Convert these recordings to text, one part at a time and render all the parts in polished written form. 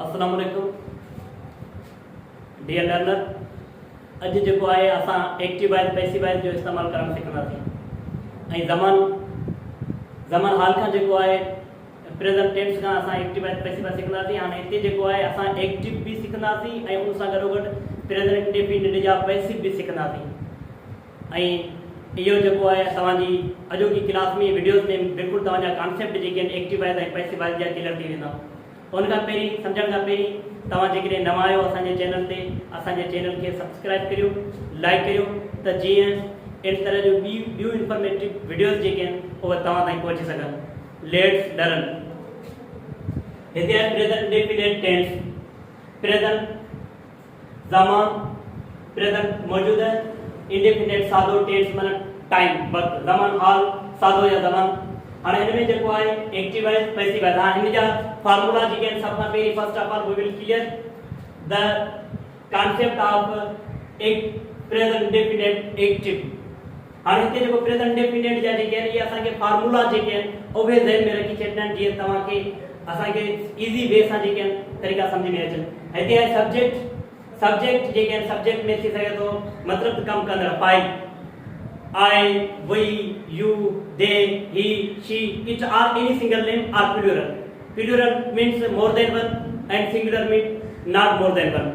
अस्सलाम वालेकुम dear learner. अज जो है असां एक्टिव वाइज पैसिव वाइज जो इस्तेमाल करण सीखंदासीं। ज़मान हाल का जो है प्रेजेंट टेंस का असां एक्टिव वाइज पैसिव वाइज सीखंदासीं। हाँ इतने जो है असां एक्टिव भी सीखंदासीं ऐं उन सां गॾोगॾु प्रेजेंट इंडेफिनिट जा पैसिव भी सीखंदासीं। इहो जो है तव्हांजी अॼोकी क्लास में वीडियोस में बिल्कुल तव्हांजा कॉन्सेप्ट जेके एक्टिव वाइज ऐं पैसिव वाइज जा क्लियर थी वेंदा। उन खां पहिरीं सम्झण खां पहिरीं तव्हां जेकॾहिं नवां आहियो असांजे चैनल ते असांजे चैनल खे सब्सक्राइब करियो, लाइक करियो त जीअं इन तरह जो ॿियूं इंफॉर्मेटिव वीडियोस जेके आहिनि उहे तव्हां ताईं पहुची सघनि। Let's learn. हिते आहे प्रेजेंट इंडेफिनिट टेंस। प्रेजेंट ज़मान, प्रेजेंट मौजूद है, इंडेफिनिट सादो टेंस माना टाइम वक्त, ज़मान हाल सादो या ज़मान। हाँ इनमें जो है एक्टिव वाइज पैसिव वाइज। हाँ इन फार्मूला जी सब खां पहिरीं first of all we will clear the concept of एक प्रेजेंट इंडेफिनिट एक्टिव। हाँ इतने जो प्रेजेंट इंडेफिनिट जा जेके ये असा के फार्मूला जेके उहे ज़हन में रखी छॾना जी तव्हां के असा के इजी वे सां जेके तरीक़ा समझ में अचन। हिते है सब्जेक्ट। सब्जेक्ट जेके सब्जेक्ट में थी सके तो मतलब कम कंदड़ file I, we, you, they, he, she, it or any single name or plural. Plural means more than one and singular means not more than one.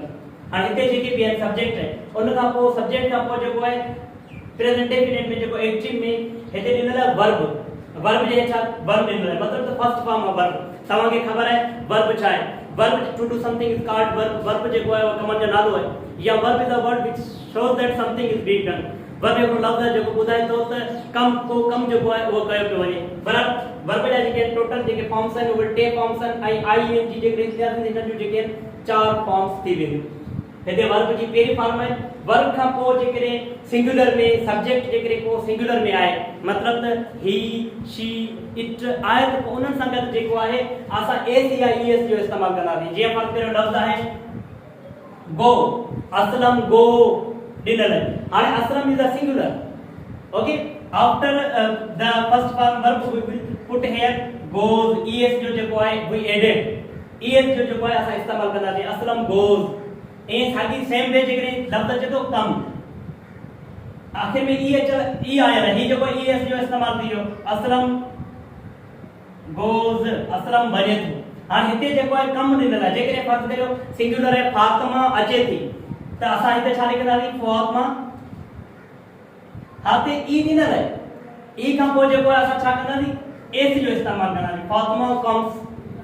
और इतने जेके भी सब्जेक्ट है उन का पो सब्जेक्ट का पो जो है प्रेजेंट डेफिनेट में जो एक्टिव में हिते ॾिनल आहे वर्ब। वर्ब जे छा वर्ब ॾिनल आहे मतलब तो फर्स्ट फॉर्म ऑफ वर्ब। तव्हां खे ख़बर है वर्ब छा है। Verb to do something is called verb. Verb जो है वो कमन जो नालो है या verb is a word which shows that something is being done. Verb एक लफ्ज है जो बुधाए तो कम को कम जो है वो कयो पियो वञे। वर्ब जा जेके टोटल जेके फॉर्म्स आहिनि उहे टे फॉर्म्स आहिनि ऐं ING जेके इत्यादि हिन जो जेके चार फॉर्म्स थी वेंदियूं। हिते वर्ब जी पहिरीं फॉर्म है। वर्ब खां पोइ जेके सिंगुलर में सब्जेक्ट जेके को सिंगुलर में आए मतलब त ही शी इट आए तो उन्हनि सां गॾु जेको आहे असां एस या ES जो इस्तेमाल कंदासीं। जीअं फर्स्ट पहिरियों लफ्ज आहे गो। असलम गो ॾिनल है। हाणे Aslam is a singular. Okay after the first form verb we will put here goes. ES जो जेको आहे वी एडेड ES जो जेको आहे असां इस्तेमाल कंदासीं असलम गोज। ए सागी सेम वे जेके लफ्ज अचे तो कम आखिर में ई आया रही जो ES जो इस्तेमाल थी असलम गोज असलम वञे थो। हाणे हिते जेको आहे कम ॾिनल आहे जेके फर्स्ट करियो सिंगुलर है फातिमा अचे थी त असां हिते छा लिखंदासीं फातिमा। हाते ई ॾिनल है ई खां पोइ जेको आहे असां छा कंदासीं एस जो इस्तेमाल कंदासीं। फातिमा कम्स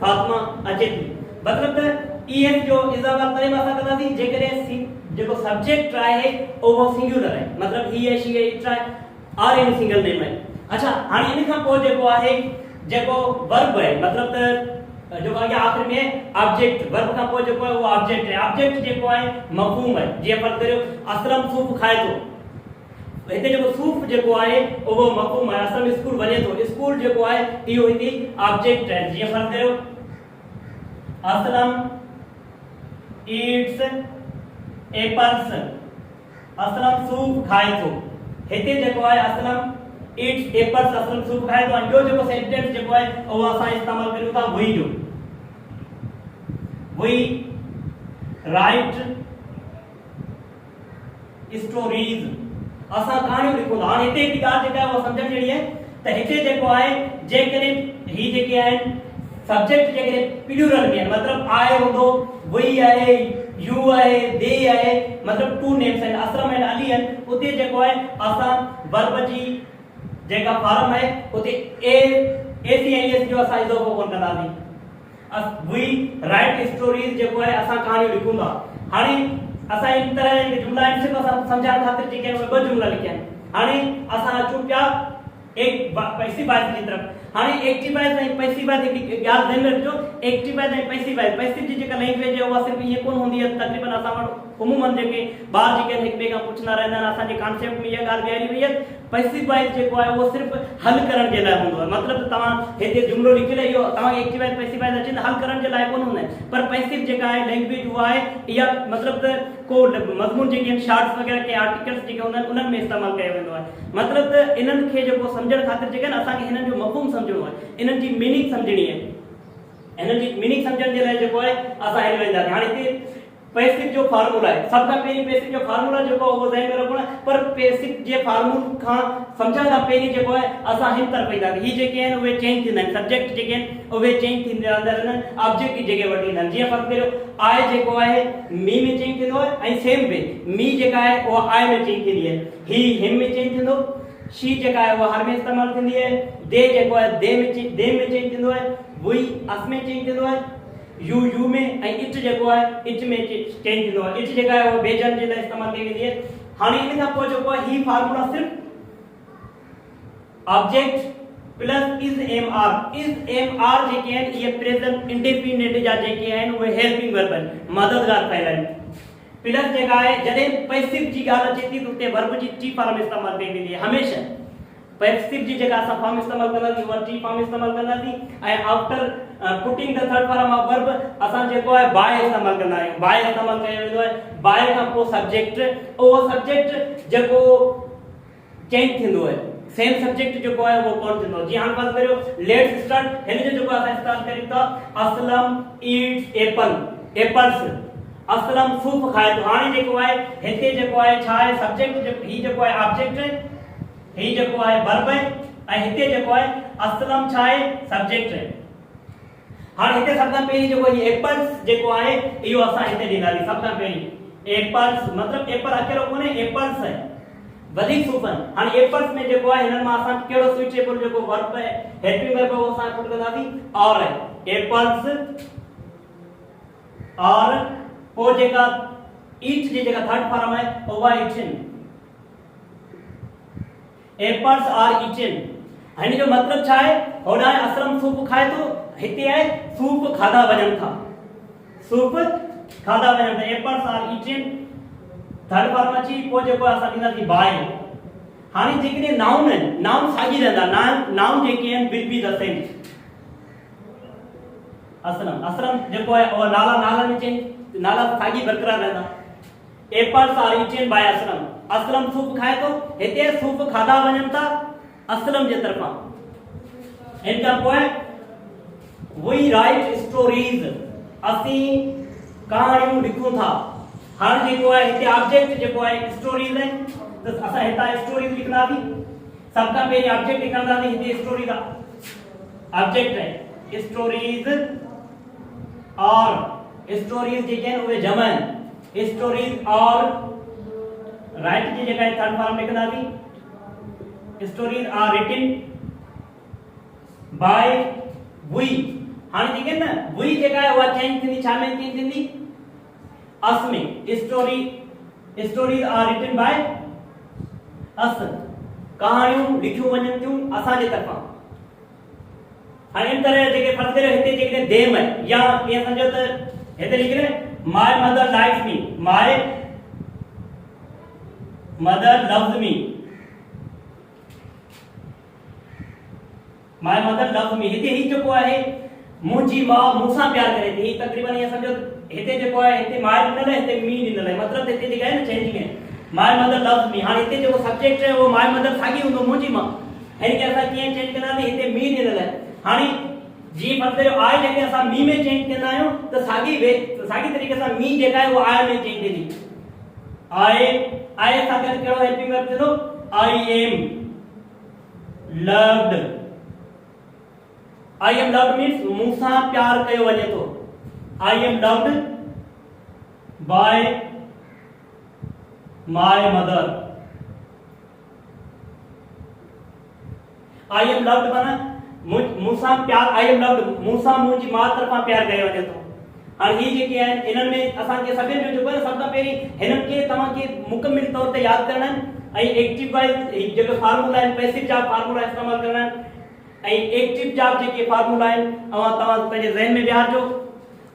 फातिमा अचे थी मतलब त ES जो इजाफा करे असां कंदासीं जेकॾहिं जेको सब्जेक्ट आहे उहो सिंगुलर है मतलब ही है शी है इट है और एनी सिंगल नेम है। अच्छा हाणे इन खां पोइ जेको आहे जेको वर्ब है मतलब त जो आगे आखिर में ऑब्जेक्ट। वर्ब का पोइ जेको है वो ऑब्जेक्ट है। ऑब्जेक्ट जेको है मफहूम है। जे पर करियो असलम सूप खाए तो हिते जेको सूप जेको है वो मफहूम है। असलम स्कूल वञे तो स्कूल जेको है इहो हिते ऑब्जेक्ट है। जे पर करियो असलम ईट्स एप्पल्स। असलम सूप खाए तो हिते जेको है असलम ईट्स एप्पल्स असलम सूप खाए तो जो जेको सेंटेंस जेको है वो असां इस्तेमाल करियो था वही जो we write stories असा कहानी लिखो। हां हिते की ॻाल्हि जेका वो समझण जहिड़ी है त हिते जेको आहे जेकॾहिं ही जेके आहिनि सब्जेक्ट जेके प्लूरल में मतलब आए हूंदो वही आहे यू आहे दे आहे मतलब टू नेम्स आहिनि असलम एंड अली आहिनि उते जेको आहे असां वर्ब जी जेका फॉर्म है उते ACIS जो असां इज़ाफ़ो कोन कंदासीं। we write stories जेको है असां कहानी लिखूंदा। हाणे असां इन तरह के जुमला इन से समझाने खातिर जेके ॿ जुमला लिखिया हाणे असां अचूं पिया एक पैसिव वॉइस की तरफ। हाणे एक्टिव वॉइस ऐं पैसिव वॉइस हिकड़ी ॻाल्हि ध्यान में रखिजो। एक्टिव वॉइस ऐं पैसिव वॉइस। पैसिव जी जेका लैंग्वेज है वो सिर्फ ये कोन होंदी है तकरीबन असां वटि उमूमन जेके ॿार जेके हिक ॿिए खां पुछंदा रहंदा आहिनि असांजे कॉन्सेप्ट में इहा ॻाल्हि विहारी वई है। पैसिव वॉइस जेको आहे वो सिर्फ हल करण जे लाइ हूंदो आहे मतलब तव्हां हिते जुमलो लिखियल इहो तव्हां एक्टिव वॉइस पैसिव वॉइस अचे हल करण जे लाइ कोन हूंदा आहिनि। पर पैसिव जेका आहे लैंग्वेज उहा आहे इहा मतलब त को मज़मून जेके शॉर्ट्स वगैरह के आर्टिकल्स जेके हूंदा आहिनि उन्हनि में इस्तेमाल कयो वेंदो आहे। मतलब त इन्हनि खे जेको सम्झण खातिर जेके असांखे हिननि जो मफ़हूम सम्झणो आहे इन्हनि जी मीनिंग सम्झणी आहे। हिन जी मीनिंग सम्झण जे लाइ जेको आहे असां हिन वेंदासीं। हाणे हिते पैसिव जो फार्मूला आहे, सब खां पहिरीं पैसिव जो फार्मूला जेको उहो ज़हन में रखणो आहे, पर पैसिव जे फार्मूले खां सम्झण खां पहिरीं जेको आहे असां हिन तरफ़ ईंदासीं। ही जेके आहिनि उहे चेंज थींदा आहिनि, सब्जेक्ट जेके आहिनि उहे चेंज थींदा रहंदा आहिनि, ऑब्जेक्ट जी जॻह वठी ईंदा आहिनि। जीअं फर्ज़ करियो आई जेको आहे मी में चेंज थींदो आहे ऐं सेम वे मी जेका आहे उहा आई में चेंज थींदी आहे, ही हिम में चेंज थींदो, शी जेका आहे उहा हर में इस्तेमाल थींदी आहे, दे जेको आहे दे में चेंज थींदो आहे, वी अस में चेंज थींदो आहे, यू में, ऐं इट जेको आहे इट में चेंज थींदो आहे। इट जेका आहे उहा बेजन जे लाइ इस्तेमाल कई वेंदी आहे। हाणे इन खां पोइ जेको आहे ही फार्मूला सिर्फ object plus is am are जेके आहिनि इहे प्रेजेंट इंडेफिनिट जा जेके आहिनि उहे हेल्पिंग वर्ब आहिनि, मददगार फ़इल आहिनि। प्लस जेका आहे जॾहिं पैसिव जी ॻाल्हि अचे थी त उते वर्ब जी टी फॉर्म इस्तेमाल कई वेंदी आहे। हमेशह पैसिव जी जेका असां फॉर्म इस्तेमाल कंदासीं उहा टी फॉर्म इस्तेमाल कंदासीं, ऐं after putting the third form of verb असां जेको आहे बाय इस्तेमाल कंदा आहियूं। बाय इस्तेमाल कयो वेंदो आहे, बाय खां पोइ सब्जेक्ट, उहो सब्जेक्ट जेको चेंज थींदो आहे, सेम सब्जेक्ट जेको आहे उहो कोन थींदो। जीअं हाणे फर्ज़ करियो लेट्स स्टार्ट, हिन जो जेको असां स्टार्ट करियूं था असलम ईट्स एप्पल्स, असलम सूप खाए थो। हाणे जेको आहे हिते जेको आहे छा आहे सब्जेक्ट, ही जेको आहे ऑब्जेक्ट, ही जेको आहे वर्ब आहे, ऐं हिते जेको आहे असलम छा आहे सब्जेक्ट आहे। हाणे हिते सब खां पहिरीं जेको ही एप्पल्स जेको आहे इहो असां हिते ॾींदासीं। सब खां पहिरीं एप्पल्स मतलब एप्पल अकेलो कोन्हे, एप्पल्स आहे वधीक सूपन। हाणे एप्पल्स में जेको आहे हिन मां असां कहिड़ो स्विचेबल जेको वर्ब आहे हेल्पिंग वर्ब उहो असां पुट कंदासीं और आहे एप्पल्स और पोइ जेका ईट जी जेका थर्ड फॉर्म आहे उहा ईटन, एप्पल्स आर ईटन। हिन जो मतलब छा आहे, होॾां असलम सूप खाए थो, हिते आहे सूप खाधा वञनि था, सूप खाधा वञनि था, apples are eaten third form अची पोइ जेको असां ॾींदासीं बाय। हाणे जेकॾहिं नाउन आहिनि, नाउन साॻी रहंदा, नाउन जेके आहिनि will be the same. Aslam जेको आहे उहो नाला में चेंज, नाला साॻी बरक़रार रहंदा। Apples are eaten by Aslam, Aslam सूप खाए थो, हिते सूप खाधा वञनि था असलम जे तरफ़ां। इन खां पोइ वी राइट स्टोरीज, असीं कहाणियूं लिखूं था। हाणे जेको आहे हिते ऑब्जेक्ट जेको आहे स्टोरीज आहे त असां हितां स्टोरीज लिखंदासीं। सब खां पहिरीं ऑब्जेक्ट लिखंदासीं, हिते स्टोरीज ऑब्जेक्ट आहे, स्टोरीज और स्टोरीज जेके आहिनि उहे जमा आहिनि, स्टोरीज और राइट जी जेका थर्ड फॉर्म लिखंदासीं, stories are written by we. हाणे जेके न वी जेका आहे उहा चेंज थींदी, छा में चेंज थींदी अस में, stories are written by us, कहाणियूं लिखियूं वञनि थियूं असांजे तरफ़ां। हाणे इन तरह जेके फर्ज़ करियो हिते जेके देम आहे या ईअं सम्झो त हिते लिखियो my mother likes me, my mother loves me, my mother loves me. हिते ही जेको आहे मुंहिंजी माउ मूंसां प्यार करे थी, तकरीबन ईअं सम्झो हिते जेको आहे हिते माय ॾिनल आहे, हिते मी ॾिनल आहे, मतलब हिते जेका आहे न चेंजिंग आहे, माय मदर लव्स मी। हाणे हिते जेको सब्जेक्ट आहे उहो माय मदर साॻी हूंदो, मुंहिंजी माउ। हिन खे असां कीअं चेंज कंदासीं, हिते मी ॾिनल आहे। हाणे जी फर्ज़ करियो आई जेके असां मी में चेंज कंदा आहियूं त साॻी तरीक़े सां मी जेका आहे उहा आई में चेंज थींदी। आई सां गॾु कहिड़ो हेल्पिंग वर्ब थींदो, I am loved. I am loved means मूंसां प्यार कयो वञे थो, I am loved by my mother. I am loved माना मूंसां प्यार, आई एम लव्ड मूंसां मुंहिंजी माउ तरफ़ां प्यार कयो वञे थो। हाणे ही जेके आहिनि इन्हनि में असांखे सभिनि जो जेको आहे सब खां पहिरीं हिननि खे तव्हांखे मुकमिल तौर ते यादि करणा आहिनि, ऐं एक्टिव वाइज जेके फार्मूला आहिनि पैसिव जा फार्मूला इस्तेमालु करणा आहिनि, ऐं एक्टिव जा जेके फार्मूला आहिनि तव्हां पंहिंजे ज़हन में विहारजो।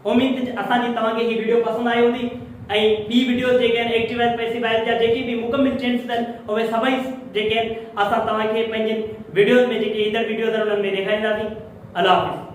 उम्मीद असांजी तव्हांखे ही वीडियो पसंदि आई हूंदी, ऐं ॿी वीडियोस जेके आहिनि एक्टिव वाइज पैसिव वाइज जा जेके बि मुकमिल टेंस आहिनि उहे सभई जेके आहिनि असां तव्हांखे पंहिंजे वीडियोस में जेके ईंदड़ वीडियोस आहिनि उन्हनि में ॾेखारींदासीं। अल्लाह हाफ़िज़।